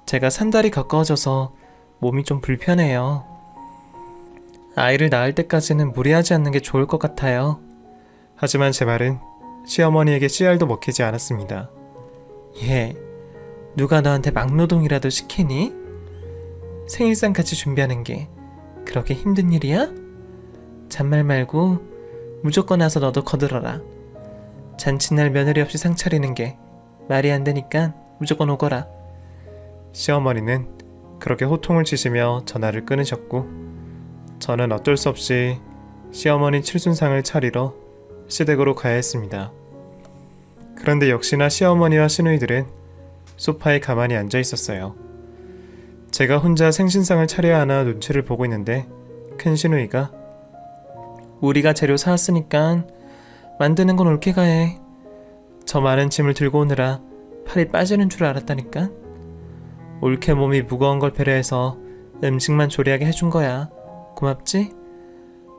제가 산달이 가까워져서 몸이 좀 불편해요. 아이를 낳을 때까지는 무리하지 않는 게 좋을 것 같아요. 하지만 제 말은 시어머니에게 씨알도 먹히지 않았습니다. 얘, 누가 너한테 막노동이라도 시키니? 생일상 같이 준비하는 게 그렇게 힘든 일이야? 잔말 말고 무조건 와서 너도 거들어라. 잔칫날 며느리 없이 상 차리는 게 말이 안 되니까 무조건 오거라. 시어머니는 그렇게 호통을 치시며 전화를 끊으셨고, 저는 어쩔 수 없이 시어머니 칠순상을 차리러 시댁으로 가야 했습니다. 그런데 역시나 시어머니와 시누이들은 소파에 가만히 앉아 있었어요. 제가 혼자 생신상을 차려야 하나 눈치를 보고 있는데 큰 시누이가 우리가 재료 사왔으니까 만드는 건 옳게 가해. 저 많은 짐을 들고 오느라 팔이 빠지는 줄 알았다니까. 옳게 몸이 무거운 걸 배려해서 음식만 조리하게 해준 거야. 고맙지?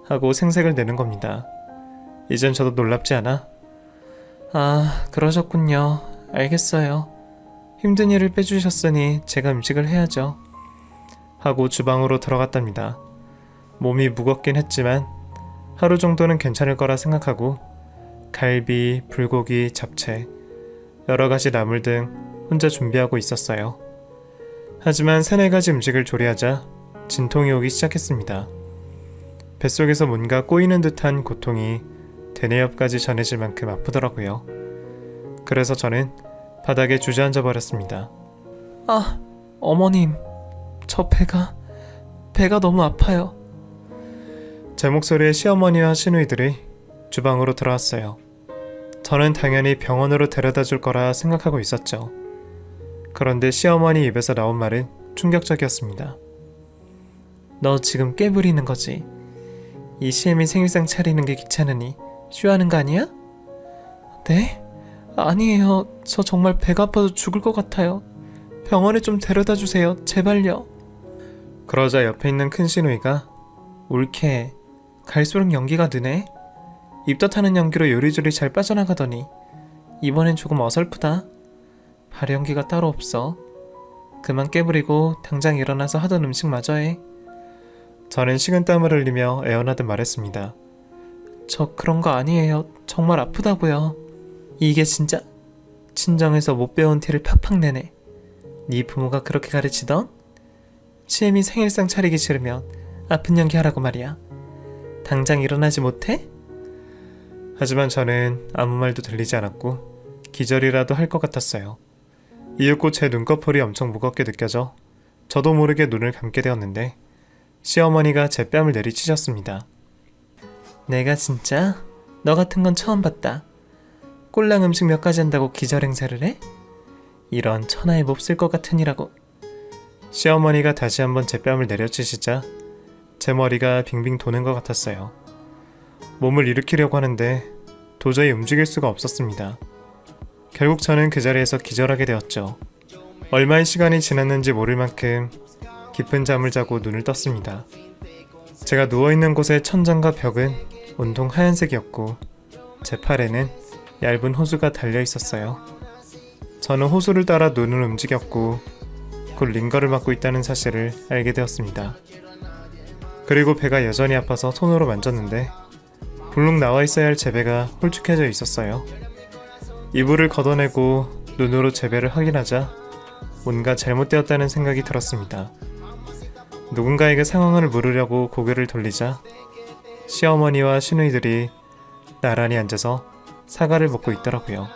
하고 생색을 내는 겁니다. 이젠 저도 놀랍지 않아? 아, 그러셨군요. 알겠어요. 힘든 일을 빼주셨으니 제가 음식을 해야죠. 하고 주방으로 들어갔답니다. 몸이 무겁긴 했지만 하루 정도는 괜찮을 거라 생각하고 갈비, 불고기, 잡채, 여러 가지 나물 등 혼자 준비하고 있었어요. 하지만 3-4가지 음식을 조리하자 진통이 오기 시작했습니다. 뱃속에서 뭔가 꼬이는 듯한 고통이 대뇌엽까지 전해질 만큼 아프더라고요. 그래서 저는 바닥에 주저앉아 버렸습니다. 아, 어머님. 저 배가 너무 아파요. 제 목소리에 시어머니와 시누이들이 주방으로 들어왔어요. 저는 당연히 병원으로 데려다 줄 거라 생각하고 있었죠. 그런데 시어머니 입에서 나온 말은 충격적이었습니다. 너 지금 깨부리는 거지? 이 시애미 생일상 차리는 게 귀찮으니 쉬하는 거 아니야? 네? 아니에요. 저 정말 배가 아파서 죽을 것 같아요. 병원에 좀 데려다 주세요. 제발요. 그러자 옆에 있는 큰 시누이가 옳게 갈수록 연기가 느네. 입덧하는 연기로 요리조리 잘 빠져나가더니 이번엔 조금 어설프다. 발연기가 따로 없어. 그만 깨부리고 당장 일어나서 하던 음식 마저 해. 저는 식은땀을 흘리며 애원하듯 말했습니다. 저 그런 거 아니에요. 정말 아프다고요. 이게 진짜 친정에서 못 배운 티를 팍팍 내네. 네 부모가 그렇게 가르치던? 시애미 생일상 차리기 싫으면 아픈 연기 하라고 말이야. 당장 일어나지 못해? 하지만 저는 아무 말도 들리지 않았고 기절이라도 할 것 같았어요. 이윽고 제 눈꺼풀이 엄청 무겁게 느껴져 저도 모르게 눈을 감게 되었는데 시어머니가 제 뺨을 내리치셨습니다. 내가 진짜 너 같은 건 처음 봤다. 꼴랑 음식 몇 가지 한다고 기절 행사를 해? 이런 천하에 몹쓸 것 같으니라고. 시어머니가 다시 한번 제 뺨을 내려치시자 제 머리가 빙빙 도는 것 같았어요. 몸을 일으키려고 하는데 도저히 움직일 수가 없었습니다. 결국 저는 그 자리에서 기절하게 되었죠. 얼마의 시간이 지났는지 모를 만큼 깊은 잠을 자고 눈을 떴습니다. 제가 누워있는 곳의 천장과 벽은 온통 하얀색이었고 제 팔에는 얇은 호수가 달려 있었어요. 저는 호수를 따라 눈을 움직였고 곧 링거를 맞고 있다는 사실을 알게 되었습니다. 그리고 배가 여전히 아파서 손으로 만졌는데 불룩 나와 있어야 할 제 배가 홀쭉해져 있었어요. 이불을 걷어내고 눈으로 제 배를 확인하자 뭔가 잘못되었다는 생각이 들었습니다. 누군가에게 상황을 물으려고 고개를 돌리자 시어머니와 시누이들이 나란히 앉아서 사과를 먹고 있더라고요.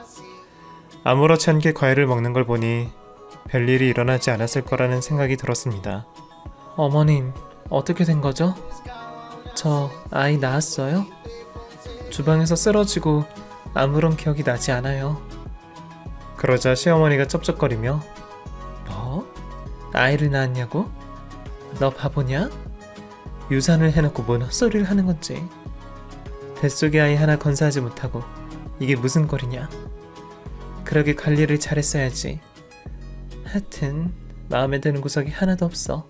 아무렇지 않게 과일을 먹는 걸 보니 별일이 일어나지 않았을 거라는 생각이 들었습니다. 어머님, 어떻게 된 거죠? 저 아이 낳았어요? 주방에서 쓰러지고 아무런 기억이 나지 않아요. 그러자 시어머니가 쩝쩝거리며 뭐? 아이를 낳았냐고? 너 바보냐? 유산을 해놓고 뭔 헛소리를 하는 건지. 뱃속의 아이 하나 건사하지 못하고 이게 무슨 꼴이냐? 그러게 관리를 잘했어야지. 하여튼 마음에 드는 구석이 하나도 없어.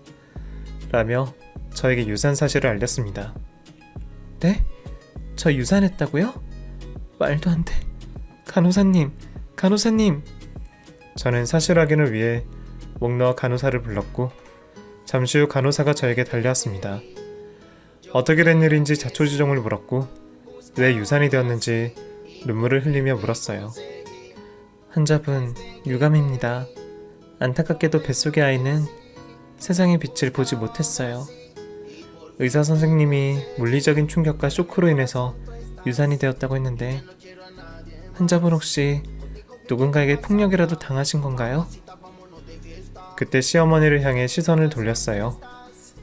라며 저에게 유산 사실을 알렸습니다. 네? 저 유산했다고요? 말도 안 돼. 간호사님. 저는 사실 확인을 위해 목 놓아 간호사를 불렀고 잠시 후 간호사가 저에게 달려왔습니다. 어떻게 된 일인지 자초지종을 물었고 왜 유산이 되었는지 눈물을 흘리며 물었어요. 환자분 유감입니다. 안타깝게도 뱃속의 아이는 세상의 빛을 보지 못했어요. 의사 선생님이 물리적인 충격과 쇼크로 인해서 유산이 되었다고 했는데 환자분 혹시 누군가에게 폭력이라도 당하신 건가요? 그때 시어머니를 향해 시선을 돌렸어요.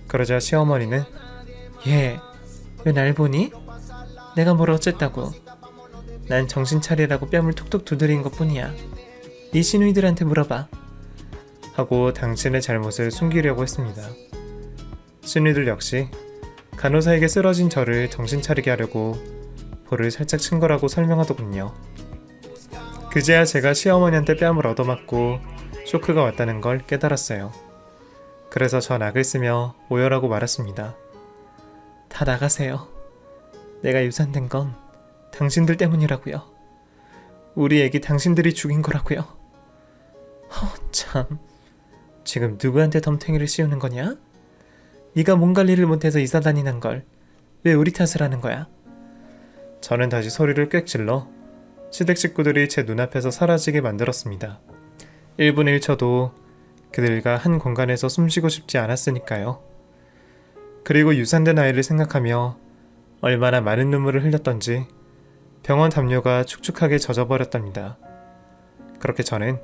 그러자 시어머니는 예, 왜 날 보니? 내가 뭘 어쨌다고. 난 정신 차리라고 뺨을 툭툭 두드린 것뿐이야. 네 시누이들한테 물어봐. 하고 당신의 잘못을 숨기려고 했습니다. 시누이들 역시 간호사에게 쓰러진 저를 정신 차리게 하려고 볼을 살짝 친 거라고 설명하더군요. 그제야 제가 시어머니한테 뺨을 얻어맞고 쇼크가 왔다는 걸 깨달았어요. 그래서 전 악을 쓰며 오열하고 말았습니다. 다 나가세요. 내가 유산된 건 당신들 때문이라고요. 우리 애기 당신들이 죽인 거라고요. 참. 지금 누구한테 덤탱이를 씌우는 거냐? 네가 몸 관리를 못해서 이사 다니는 걸 왜 우리 탓을 하는 거야? 저는 다시 소리를 꽥 질러 시댁 식구들이 제 눈앞에서 사라지게 만들었습니다. 1분 1초도 그들과 한 공간에서 숨쉬고 싶지 않았으니까요. 그리고 유산된 아이를 생각하며 얼마나 많은 눈물을 흘렸던지 병원 담요가 축축하게 젖어버렸답니다. 그렇게 저는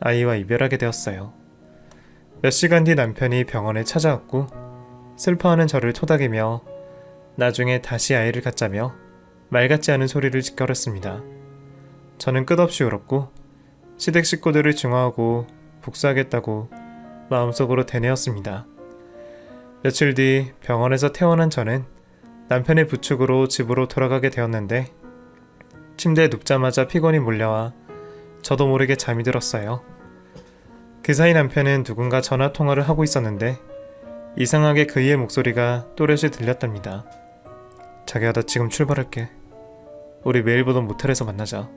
아이와 이별하게 되었어요. 몇 시간 뒤 남편이 병원에 찾아왔고 슬퍼하는 저를 토닥이며 나중에 다시 아이를 갖자며 말 같지 않은 소리를 짓거렸습니다. 저는 끝없이 울었고 시댁 식구들을 증오하고 복수하겠다고 마음속으로 되뇌었습니다. 며칠 뒤 병원에서 퇴원한 저는 남편의 부축으로 집으로 돌아가게 되었는데 침대에 눕자마자 피곤이 몰려와 저도 모르게 잠이 들었어요. 그 사이 남편은 누군가 전화 통화를 하고 있었는데 이상하게 그이의 목소리가 또렷이 들렸답니다. 자기야, 나 지금 출발할게. 우리 매일 보던 모텔에서 만나자.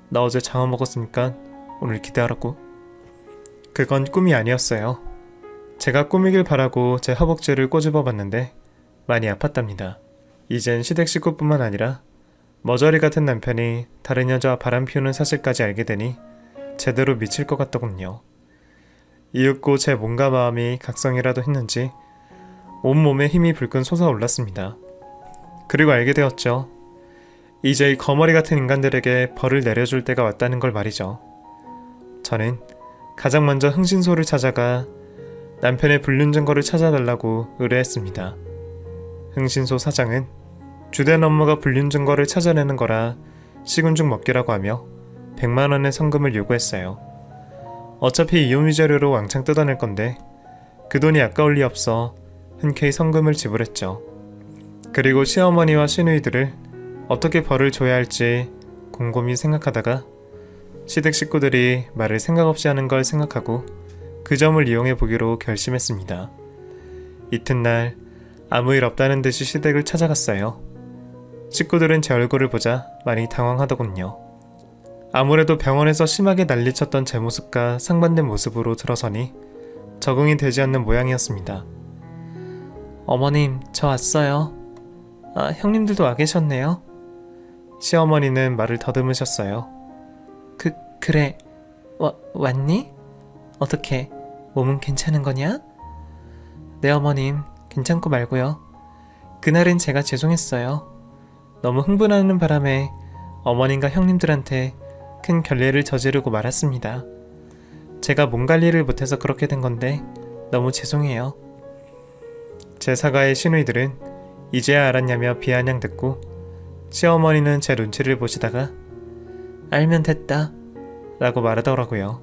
나 어제 장어 먹었으니까 오늘 기대하라고. 그건 꿈이 아니었어요. 제가 꾸미길 바라고 제 허벅지를 꼬집어 봤는데 많이 아팠답니다. 이젠 시댁 식구뿐만 아니라 머저리 같은 남편이 다른 여자와 바람 피우는 사실까지 알게 되니 제대로 미칠 것 같더군요. 이윽고 제 몸과 마음이 각성이라도 했는지 온몸에 힘이 불끈 솟아올랐습니다. 그리고 알게 되었죠. 이제 이 거머리 같은 인간들에게 벌을 내려줄 때가 왔다는 걸 말이죠. 저는 가장 먼저 흥신소를 찾아가 남편의 불륜 증거를 찾아달라고 의뢰했습니다. 흥신소 사장은 주된 업무가 불륜 증거를 찾아내는 거라 시군죽 먹기라고 하며 100만 원의 성금을 요구했어요. 어차피 이혼 위자료로 왕창 뜯어낼 건데 그 돈이 아까울 리 없어 흔쾌히 성금을 지불했죠. 그리고 시어머니와 시누이들을 어떻게 벌을 줘야 할지 곰곰이 생각하다가 시댁 식구들이 말을 생각 없이 하는 걸 생각하고 그 점을 이용해 보기로 결심했습니다. 이튿날 아무 일 없다는 듯이 시댁을 찾아갔어요. 식구들은 제 얼굴을 보자 많이 당황하더군요. 아무래도 병원에서 심하게 난리쳤던 제 모습과 상반된 모습으로 들어서니 적응이 되지 않는 모양이었습니다. 어머님, 저 왔어요. 아, 형님들도 와 계셨네요. 시어머니는 말을 더듬으셨어요. 그래. 왔니? 어떻게, 몸은 괜찮은 거냐? 네, 어머님, 괜찮고 말고요. 그날은 제가 죄송했어요. 너무 흥분하는 바람에 어머님과 형님들한테 큰 결례를 저지르고 말았습니다. 제가 몸 관리를 못해서 그렇게 된 건데 너무 죄송해요. 제 사과에 시누이들은 이제야 알았냐며 비아냥 듣고 시어머니는 제 눈치를 보시다가 알면 됐다 라고 말하더라고요.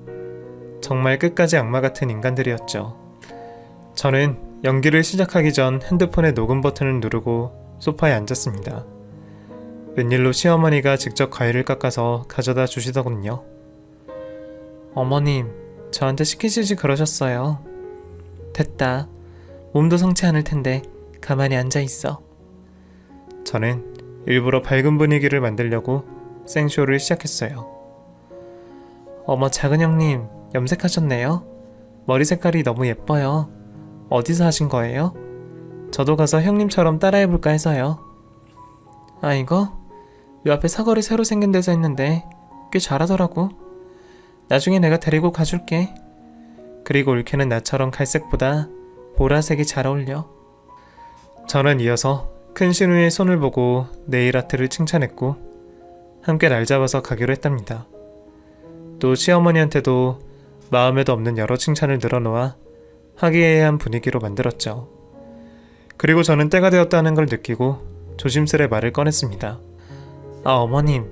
정말 끝까지 악마 같은 인간들이었죠. 저는 연기를 시작하기 전 핸드폰의 녹음 버튼을 누르고 소파에 앉았습니다. 웬일로 시어머니가 직접 과일을 깎아서 가져다 주시더군요. 어머님, 저한테 시키시지 그러셨어요. 됐다. 몸도 성치 않을 텐데 가만히 앉아있어. 저는 일부러 밝은 분위기를 만들려고 생쇼를 시작했어요. 어머, 작은 형님, 염색하셨네요. 머리 색깔이 너무 예뻐요. 어디서 하신 거예요? 저도 가서 형님처럼 따라해볼까 해서요. 아, 이거? 요 앞에 사거리 새로 생긴 데서 했는데 꽤 잘하더라고. 나중에 내가 데리고 가줄게. 그리고 올케는 나처럼 갈색보다 보라색이 잘 어울려. 저는 이어서 큰 신우의 손을 보고 네일 아트를 칭찬했고 함께 날 잡아서 가기로 했답니다. 또 시어머니한테도 마음에도 없는 여러 칭찬을 늘어놓아 화기애애한 분위기로 만들었죠. 그리고 저는 때가 되었다는 걸 느끼고 조심스레 말을 꺼냈습니다. 아, 어머님,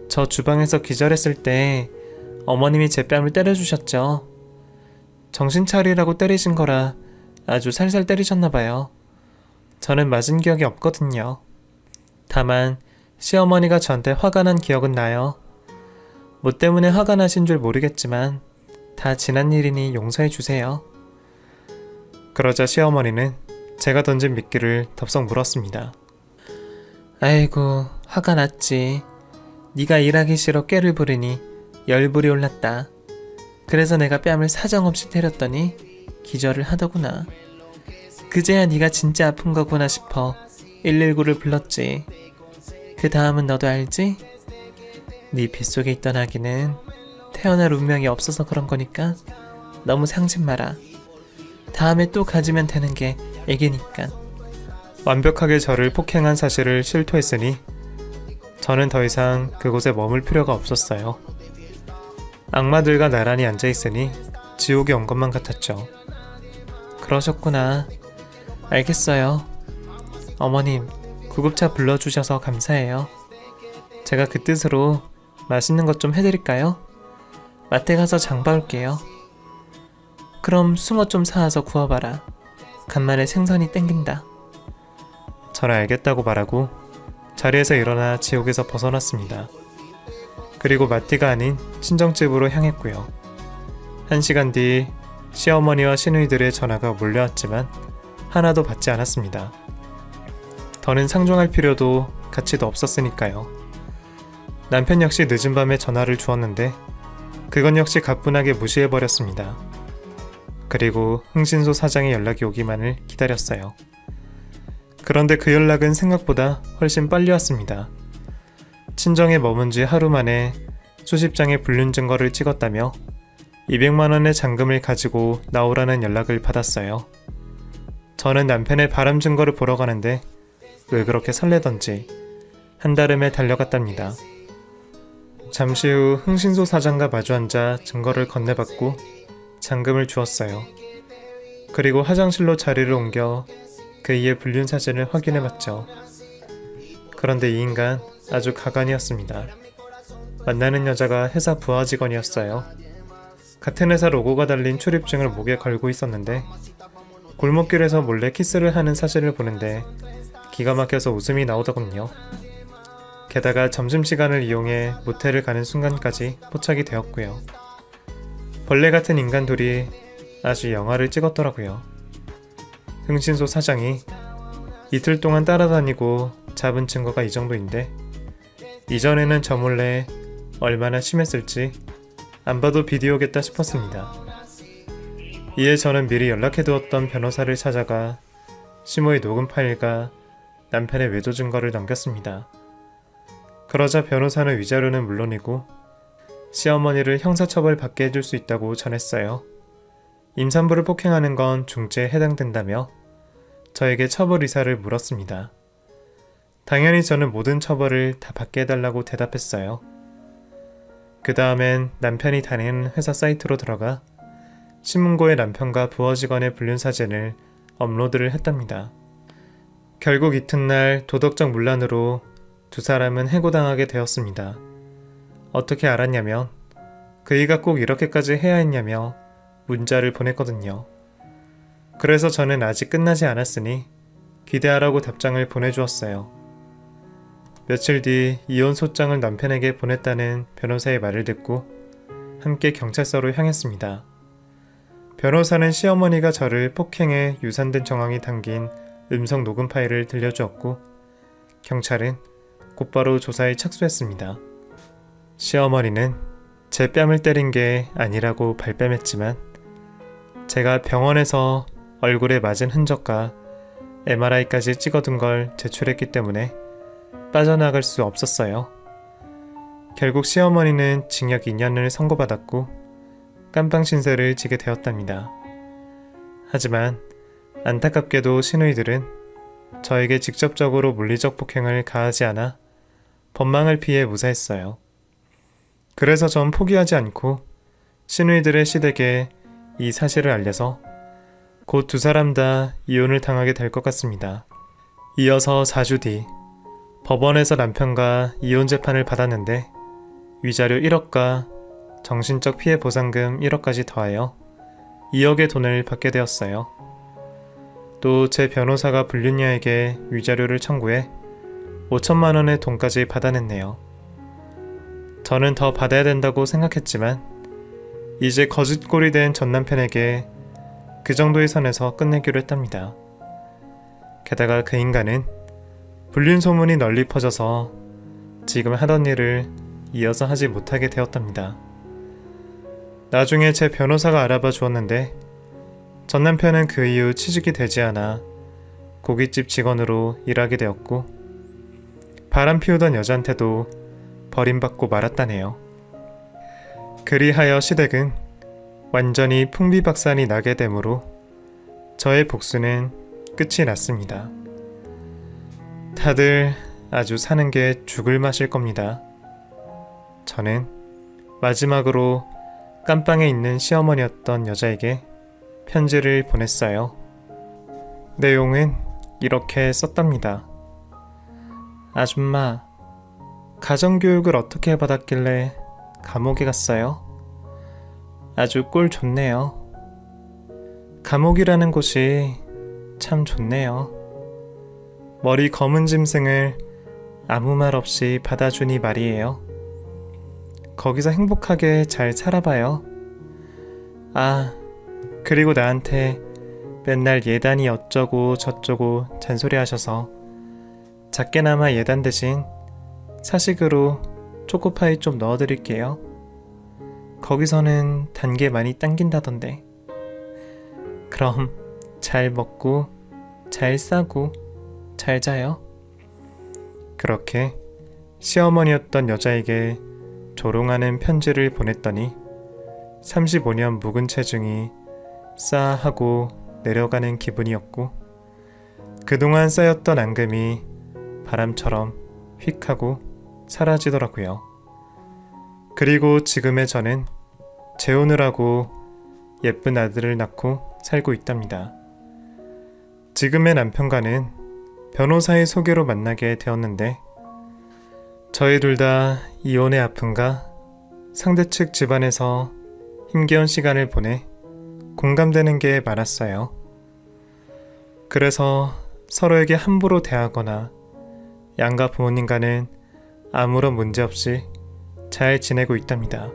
저 주방에서 기절했을 때 어머님이 제 뺨을 때려주셨죠. 정신 차리라고 때리신 거라 아주 살살 때리셨나봐요. 저는 맞은 기억이 없거든요. 다만 시어머니가 저한테 화가 난 기억은 나요. 뭐 때문에 화가 나신 줄 모르겠지만 다 지난 일이니 용서해 주세요. 그러자 시어머니는 제가 던진 미끼를 덥석 물었습니다. 아이고, 화가 났지. 네가 일하기 싫어 꾀를 부리니 열불이 올랐다. 그래서 내가 뺨을 사정없이 때렸더니 기절을 하더구나. 그제야 네가 진짜 아픈 거구나 싶어 119를 불렀지. 그 다음은 너도 알지? 네 뱃속에 있던 아기는 태어날 운명이 없어서 그런 거니까 너무 상심 마라. 다음에 또 가지면 되는 게 애기니까. 완벽하게 저를 폭행한 사실을 실토했으니 저는 더 이상 그곳에 머물 필요가 없었어요. 악마들과 나란히 앉아있으니 지옥이 온 것만 같았죠. 그러셨구나. 알겠어요. 어머님, 구급차 불러주셔서 감사해요. 제가 그 뜻으로 맛있는 것 좀 해드릴까요? 마트 가서 장 봐올게요. 그럼 숭어 좀 사와서 구워봐라. 간만에 생선이 땡긴다. 저는 알겠다고 말하고 자리에서 일어나 지옥에서 벗어났습니다. 그리고 마트가 아닌 친정집으로 향했고요. 1시간 뒤 시어머니와 시누이들의 전화가 몰려왔지만 하나도 받지 않았습니다. 더는 상종할 필요도 가치도 없었으니까요. 남편 역시 늦은 밤에 전화를 주었는데 그건 역시 가뿐하게 무시해버렸습니다. 그리고 흥신소 사장의 연락이 오기만을 기다렸어요. 그런데 그 연락은 생각보다 훨씬 빨리 왔습니다. 친정에 머문 지 하루 만에 수십 장의 불륜 증거를 찍었다며 200만 원의 잔금을 가지고 나오라는 연락을 받았어요. 저는 남편의 바람 증거를 보러 가는데 왜 그렇게 설레던지 한달음에 달려갔답니다. 잠시 후 흥신소 사장과 마주 앉아 증거를 건네받고 잔금을 주었어요. 그리고 화장실로 자리를 옮겨 그이의 불륜 사진을 확인해봤죠. 그런데 이 인간 아주 가관이었습니다. 만나는 여자가 회사 부하 직원이었어요. 같은 회사 로고가 달린 출입증을 목에 걸고 있었는데 골목길에서 몰래 키스를 하는 사진을 보는데 기가 막혀서 웃음이 나오더군요. 게다가 점심시간을 이용해 모텔을 가는 순간까지 포착이 되었고요. 벌레 같은 인간 둘이 아주 영화를 찍었더라고요. 흥신소 사장이 이틀 동안 따라다니고 잡은 증거가 이 정도인데 이전에는 저 몰래 얼마나 심했을지 안 봐도 비디오겠다 싶었습니다. 이에 저는 미리 연락해두었던 변호사를 찾아가 시모의 녹음 파일과 남편의 외도 증거를 넘겼습니다. 그러자 변호사는 위자료는 물론이고 시어머니를 형사처벌 받게 해줄 수 있다고 전했어요. 임산부를 폭행하는 건 중죄에 해당된다며 저에게 처벌 의사를 물었습니다. 당연히 저는 모든 처벌을 다 받게 해달라고 대답했어요. 그 다음엔 남편이 다니는 회사 사이트로 들어가 신문고에 남편과 부하 직원의 불륜 사진을 업로드를 했답니다. 결국 이튿날 도덕적 문란으로 두 사람은 해고당하게 되었습니다. 어떻게 알았냐면 그이가 꼭 이렇게까지 해야 했냐며 문자를 보냈거든요. 그래서 저는 아직 끝나지 않았으니 기대하라고 답장을 보내주었어요. 며칠 뒤 이혼 소장을 남편에게 보냈다는 변호사의 말을 듣고 함께 경찰서로 향했습니다. 변호사는 시어머니가 저를 폭행해 유산된 정황이 담긴 음성 녹음 파일을 들려주었고 경찰은 곧바로 조사에 착수했습니다. 시어머니는 제 뺨을 때린 게 아니라고 발뺌했지만 제가 병원에서 얼굴에 맞은 흔적과 MRI까지 찍어둔 걸 제출했기 때문에 빠져나갈 수 없었어요. 결국 시어머니는 징역 2년을 선고받았고 깜빵 신세를 지게 되었답니다. 하지만 안타깝게도 시누이들은 저에게 직접적으로 물리적 폭행을 가하지 않아 법망을 피해 무사했어요. 그래서 전 포기하지 않고 시누이들의 시댁에 이 사실을 알려서 곧 두 사람 다 이혼을 당하게 될 것 같습니다. 이어서 4주 뒤 법원에서 남편과 이혼 재판을 받았는데 위자료 1억과 정신적 피해 보상금 1억까지 더하여 2억의 돈을 받게 되었어요. 또 제 변호사가 불륜녀에게 위자료를 청구해 5천만 원의 돈까지 받아냈네요. 저는 더 받아야 된다고 생각했지만 이제 거짓골이 된 전 남편에게 그 정도의 선에서 끝내기로 했답니다. 게다가 그 인간은 불륜 소문이 널리 퍼져서 지금 하던 일을 이어서 하지 못하게 되었답니다. 나중에 제 변호사가 알아봐 주었는데 전 남편은 그 이후 취직이 되지 않아 고깃집 직원으로 일하게 되었고 바람 피우던 여자한테도 버림받고 말았다네요. 그리하여 시댁은 완전히 풍비박산이 나게 되므로 저의 복수는 끝이 났습니다. 다들 아주 사는 게 죽을 맛일 겁니다. 저는 마지막으로 깜빵에 있는 시어머니였던 여자에게 편지를 보냈어요. 내용은 이렇게 썼답니다. 아줌마, 가정교육을 어떻게 받았길래 감옥에 갔어요? 아주 꼴 좋네요. 감옥이라는 곳이 참 좋네요. 머리 검은 짐승을 아무 말 없이 받아주니 말이에요. 거기서 행복하게 잘 살아봐요. 아, 그리고 나한테 맨날 예단이 어쩌고 저쩌고 잔소리 하셔서 작게나마 예단 대신 사식으로 초코파이 좀 넣어드릴게요. 거기서는 단 게 많이 당긴다던데. 그럼 잘 먹고 잘 싸고 잘 자요. 그렇게 시어머니였던 여자에게 조롱하는 편지를 보냈더니 35년 묵은 체중이 싸하고 내려가는 기분이었고 그동안 쌓였던 앙금이 바람처럼 휙 하고 사라지더라고요. 그리고 지금의 저는 재혼을 하고 예쁜 아들을 낳고 살고 있답니다. 지금의 남편과는 변호사의 소개로 만나게 되었는데 저희 둘 다 이혼의 아픔과 상대 측 집안에서 힘겨운 시간을 보내 공감되는 게 많았어요. 그래서 서로에게 함부로 대하거나 양가 부모님과는 아무런 문제 없이 잘 지내고 있답니다.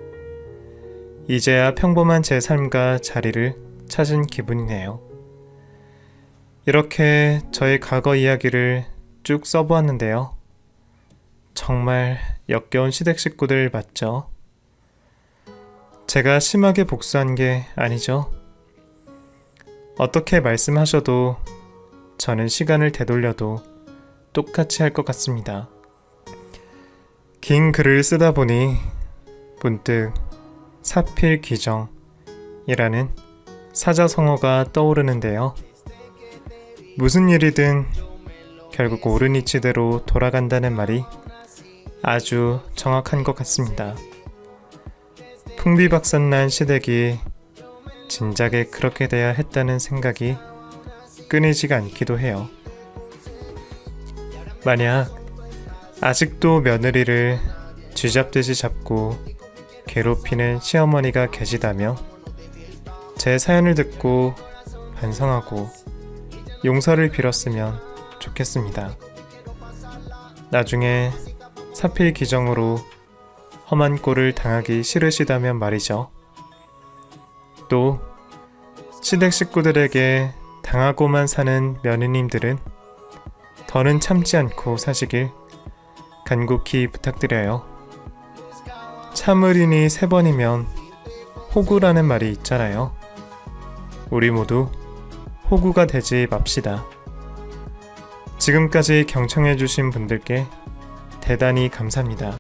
이제야 평범한 제 삶과 자리를 찾은 기분이네요. 이렇게 저의 과거 이야기를 쭉 써보았는데요. 정말 역겨운 시댁 식구들 맞죠? 제가 심하게 복수한 게 아니죠. 어떻게 말씀하셔도 저는 시간을 되돌려도 똑같이 할 것 같습니다. 긴 글을 쓰다 보니 문득 사필귀정이라는 사자성어가 떠오르는데요. 무슨 일이든 결국 옳은 이치대로 돌아간다는 말이 아주 정확한 것 같습니다. 풍비박산난 시댁이 진작에 그렇게 돼야 했다는 생각이 끊이지가 않기도 해요. 만약 아직도 며느리를 쥐잡듯이 잡고 괴롭히는 시어머니가 계시다며 제 사연을 듣고 반성하고 용서를 빌었으면 좋겠습니다. 나중에 사필귀정으로 험한 꼴을 당하기 싫으시다면 말이죠. 또 시댁 식구들에게 당하고만 사는 며느님들은 더는 참지 않고 사시길 간곡히 부탁드려요. 참으리니 3번이면 호구라는 말이 있잖아요. 우리 모두 호구가 되지 맙시다. 지금까지 경청해주신 분들께 대단히 감사합니다.